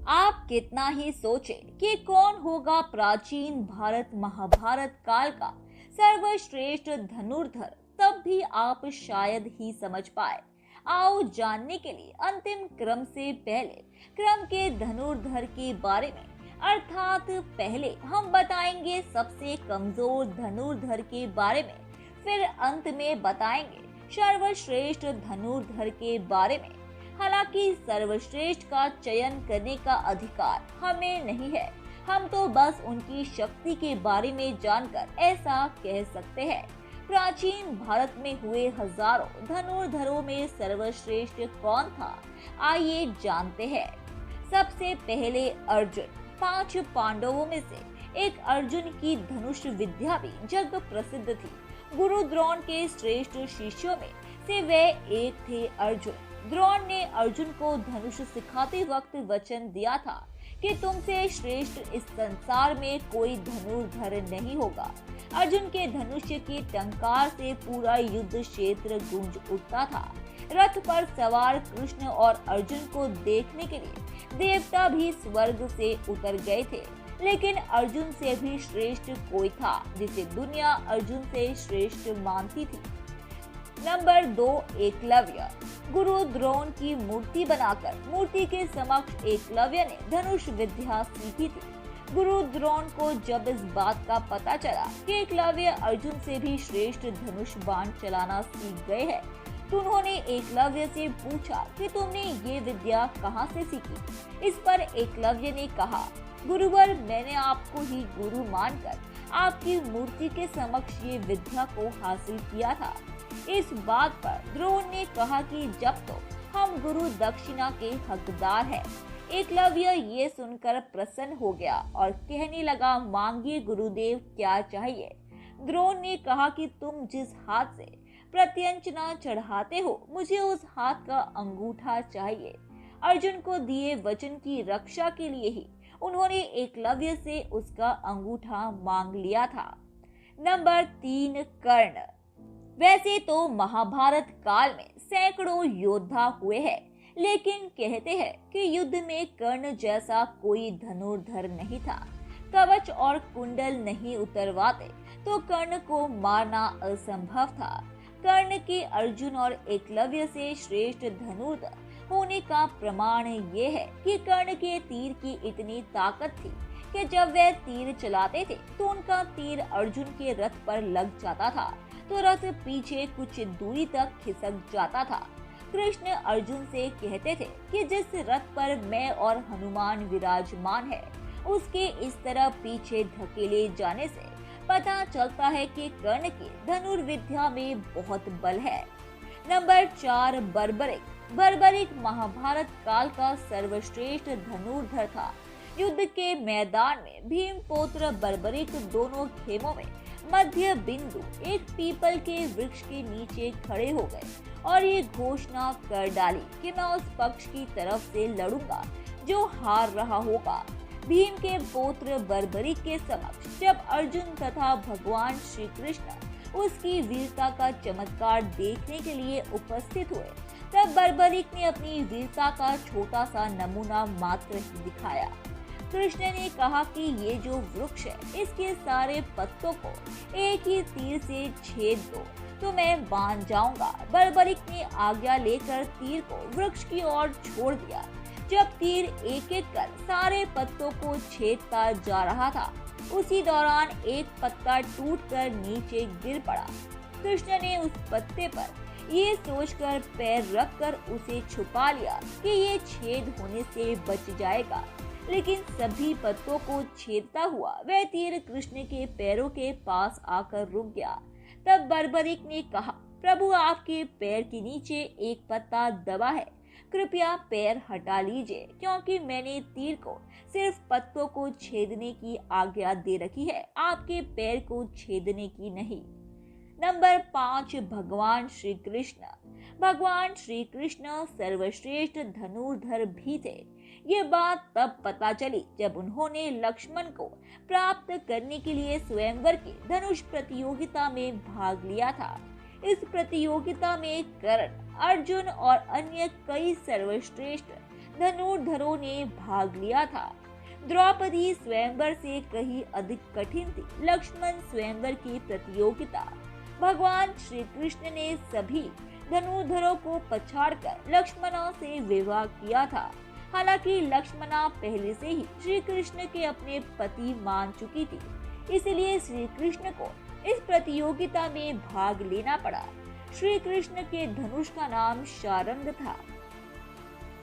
आप कितना ही सोचें कि कौन होगा प्राचीन भारत महाभारत काल का सर्वश्रेष्ठ धनुर्धर, तब भी आप शायद ही समझ पाए। आओ जानने के लिए अंतिम क्रम से पहले क्रम के धनुर्धर के बारे में, अर्थात पहले हम बताएंगे सबसे कमजोर धनुर्धर के बारे में, फिर अंत में बताएंगे सर्वश्रेष्ठ धनुर्धर के बारे में। हालांकि सर्वश्रेष्ठ का चयन करने का अधिकार हमें नहीं है, हम तो बस उनकी शक्ति के बारे में जानकर ऐसा कह सकते हैं। प्राचीन भारत में हुए हजारों धनुर्धरों में सर्वश्रेष्ठ कौन था, आइए जानते हैं। सबसे पहले अर्जुन। 5 पांडवों में से एक अर्जुन की धनुष विद्या भी जग प्रसिद्ध थी। गुरु द्रोण के श्रेष्ठ शिष्यों में से वे एक थे अर्जुन। द्रोण ने अर्जुन को धनुष सिखाते वक्त वचन दिया था कि तुमसे श्रेष्ठ इस संसार में कोई धनुर्धर नहीं होगा। अर्जुन के धनुष की टंकार से पूरा युद्ध क्षेत्र गूंज उठता था। रथ पर सवार कृष्ण और अर्जुन को देखने के लिए देवता भी स्वर्ग से उतर गए थे, लेकिन अर्जुन से भी श्रेष्ठ कोई था जिसे दुनिया अर्जुन से श्रेष्ठ मानती थी। नंबर 2, एकलव्य। गुरु द्रोण की मूर्ति बनाकर मूर्ति के समक्ष एकलव्य ने धनुष विद्या सीखी थी। गुरु द्रोण को जब इस बात का पता चला कि एकलव्य अर्जुन से भी श्रेष्ठ धनुष बाण चलाना सीख गए हैं, तो उन्होंने एकलव्य से पूछा कि तुमने ये विद्या कहाँ से सीखी। इस पर एकलव्य ने कहा, गुरुवर, मैंने आपको ही गुरु मानकर आपकी मूर्ति के समक्ष ये विद्या को हासिल किया था। इस बात पर द्रोण ने कहा कि जब तो हम गुरु दक्षिणा के हकदार हैं। एकलव्य ये सुनकर प्रसन्न हो गया और कहने लगा, मांगिए गुरुदेव, क्या चाहिए। द्रोण ने कहा कि तुम जिस हाथ से प्रत्यंचना चढ़ाते हो, मुझे उस हाथ का अंगूठा चाहिए। अर्जुन को दिए वचन की रक्षा के लिए ही उन्होंने एकलव्य से उसका अंगूठा मांग लिया था। नंबर 3, कर्ण। वैसे तो महाभारत काल में सैकड़ों योद्धा हुए हैं, लेकिन कहते हैं कि युद्ध में कर्ण जैसा कोई धनुर्धर नहीं था। कवच और कुंडल नहीं उतरवाते तो कर्ण को मारना असंभव था। कर्ण के अर्जुन और एकलव्य से श्रेष्ठ धनुर्धर होने का प्रमाण ये है कि कर्ण के तीर की इतनी ताकत थी कि जब वे तीर चलाते थे तो उनका तीर अर्जुन के रथ पर लग जाता था तो रथ पीछे कुछ दूरी तक खिसक जाता था। कृष्ण अर्जुन से कहते थे कि जिस रथ पर मैं और हनुमान विराजमान है, उसके इस तरह पीछे धकेले जाने से पता चलता है कि कर्ण की धनुर्विद्या में बहुत बल है। नंबर 4, बर्बरिक। बर्बरिक महाभारत काल का सर्वश्रेष्ठ धनुर्धर था। युद्ध के मैदान में भीमपुत्र बर्बरिक दोनों खेमों में मध्य बिंदु एक पीपल के वृक्ष के नीचे खड़े हो गए और ये घोषणा कर डाली कि मैं उस पक्ष की तरफ से लड़ूंगा जो हार रहा होगा। भीम के पुत्र बर्बरिक के समक्ष जब अर्जुन तथा भगवान श्री कृष्ण उसकी वीरता का चमत्कार देखने के लिए उपस्थित हुए, तब बर्बरिक ने अपनी वीरता का छोटा सा नमूना मात्र ही दिखाया। कृष्ण ने कहा कि ये जो वृक्ष है, इसके सारे पत्तों को एक ही तीर से छेद दो तो मैं बांध जाऊंगा। बर्बरिक ने आज्ञा लेकर तीर को वृक्ष की ओर छोड़ दिया। जब तीर एक एक कर सारे पत्तों को छेदता जा रहा था, उसी दौरान एक पत्ता टूटकर नीचे गिर पड़ा। कृष्ण ने उस पत्ते पर ये सोचकर पैर रखकर उसे छुपा लिया कि ये छेद होने से बच जाएगा, लेकिन सभी पत्तों को छेदता हुआ वह तीर कृष्ण के पैरों के पास आकर रुक गया। तब बर्बरिक ने कहा, प्रभु, आपके पैर के नीचे एक पत्ता दबा है, कृपया पैर हटा लीजिए, क्योंकि मैंने तीर को सिर्फ पत्तों को छेदने की आज्ञा दे रखी है, आपके पैर को छेदने की नहीं। नंबर 5, भगवान श्री कृष्ण। भगवान श्री कृष्ण सर्वश्रेष्ठ धनुर्धर भी थे। ये बात तब पता चली जब उन्होंने लक्ष्मण को प्राप्त करने के लिए स्वयंवर की धनुष प्रतियोगिता में भाग लिया था। इस प्रतियोगिता में कर्ण, अर्जुन और अन्य कई सर्वश्रेष्ठ धनुर्धरों ने भाग लिया था। द्रौपदी स्वयंवर से कहीं अधिक कठिन थी। लक्ष्मण स्वयंवर की प्रतियोगिता भगवान श्री कृष्ण ने सभी धनुर्धरों को पछाड़कर लक्ष्मणा से विवाह किया था। हालांकि लक्ष्मणा पहले से ही श्री कृष्ण के अपने पति मान चुकी थी, इसलिए श्री कृष्ण को इस प्रतियोगिता में भाग लेना पड़ा। श्री कृष्ण के धनुष का नाम शारंग था।